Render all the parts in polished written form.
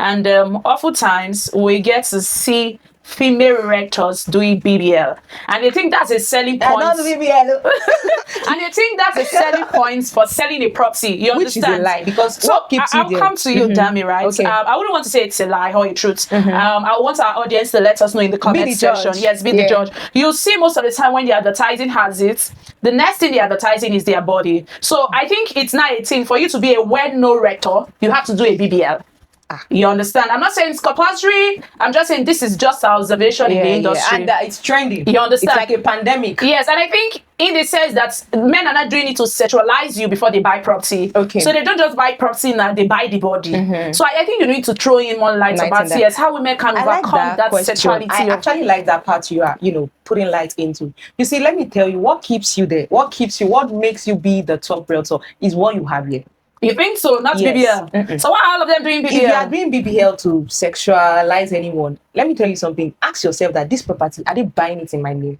and oftentimes we get to see female realtors doing BBL, and they think that's a selling point. Not BBL. And they think that's a selling point for selling a property. You Which understand? is a lie, because So what keeps you I'll there? come to you, Dami, right? Okay. I wouldn't want to say it's a lie or a truth. I want our audience to let us know in the comment the section. judge. Yes, be the judge. You'll see most of the time when the advertising has it, the next thing they're advertising is their body. So I think it's not a thing for you to be a well-known rector. You have to do a BBL. You understand? I'm not saying it's compulsory. I'm just saying this is just our observation in the industry. And it's trending. You understand? It's like a pandemic. Yes, and I think in the sense that men are not doing it to sexualize you before they buy property. Okay. So they don't just buy property now, they buy the body. So I think you need to throw in more light about that. yes, how women can overcome that question. sexuality. I actually like that part you are, putting light into. You see, let me tell you, what keeps you there, what makes you be the top realtor is what you have here. You think so? Not BBL. So why are all of them doing BBL? If you are doing BBL to sexualize anyone, let me tell you something. Ask yourself that this property, are they buying it in my name?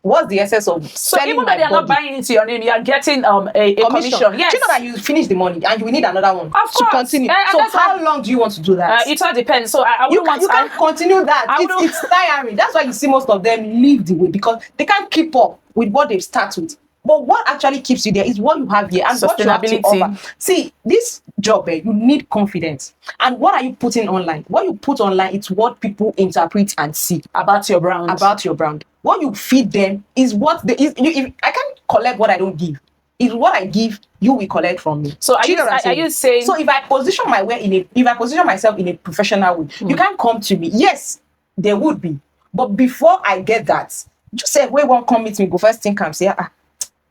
What's the essence of selling even though my they are not body? buying into your name, you are getting a commission. Yes. Do you know that you finish the money and you will need another one to continue? So how long do you want to do that? It all depends. So I you can't continue that. It's tiring. That's why you see most of them leave the way, because they can't keep up with what they've started with. But what actually keeps you there is what you have here and what you have to offer. See, this job, you need confidence. And what are you putting online? What you put online, it's what people interpret and see about your brand. What you feed them is what if I can't collect what I don't give. Is what I give, you will collect from me. So are you saying? So if I position myself in a professional way, you can't come to me. Yes, there would be, but before I get that, just say, "Wait, won't come meet me. Go first thing come say,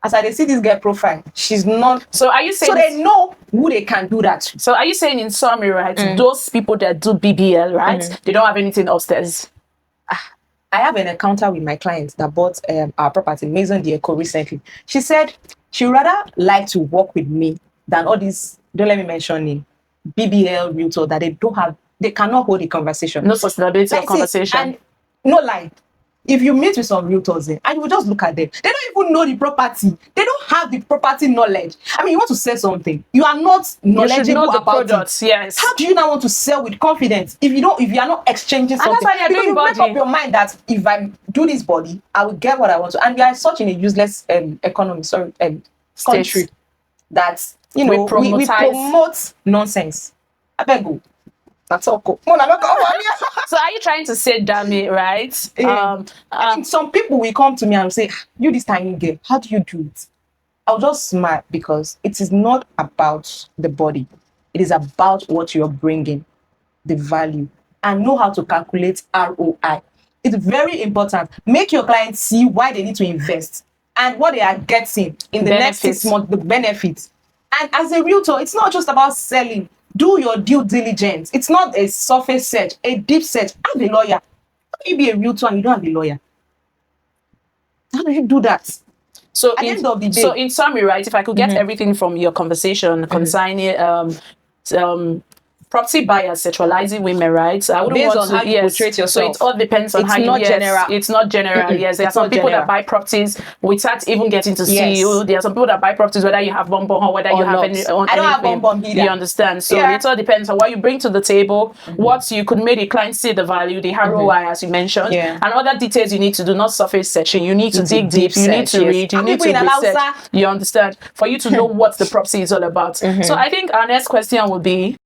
as I see this girl profile, she's not." So are you saying? So they know who they can do that to. So are you saying, in summary, right? Those people that do BBL, right? They don't have anything upstairs. I have an encounter with my client that bought our property, Maison Diego, recently. She said she would rather like to work with me than all these, don't let me mention name, BBL Realtor, that they cannot hold a conversation. No sustainability of conversation. And no lie. If you meet with some realtors and you will just look at them, they don't even know the property. They don't have the property knowledge. I mean, you want to sell something, you are not knowledgeable about products. Yes. How do you now want to sell with confidence if you are not exchanging something? And that's why you make up your mind that if I do this body, I will get what I want to. And we are such in a useless country that we promote nonsense. I beg you. That's all. So are you trying to say, Dami, right? I mean, some people will come to me and say, "You this tiny girl, how do you do it?" I'll just smile, because it is not about the body. It is about what you're bringing, the value, and know how to calculate ROI. It's very important. Make your clients see why they need to invest and what they are getting in the next 6 months, the benefits. And as a realtor, it's not just about selling. Do your due diligence. It's not a surface search, a deep search. Have a lawyer. How can you be a realtor and you don't have a lawyer? How do you do that? So at the end of the day. So in summary, right, if I could get everything from your conversation concerning property buyers sexualizing women, right? So I wouldn't Based want on how you portray yourself. So it all depends on how you. It's not general. Yes, there are some people that buy properties without even getting to see you. There are some people that buy properties whether you have bonbon or whether you have any. I don't have bonbon either. You understand? So it all depends on what you bring to the table, what you could make the client see the value, the ROI as you mentioned, and other details you need to do, not surface searching. You need to dig deep. You need to read. You need to research. You understand? For you to know what the property is all about. So I think our next question will be,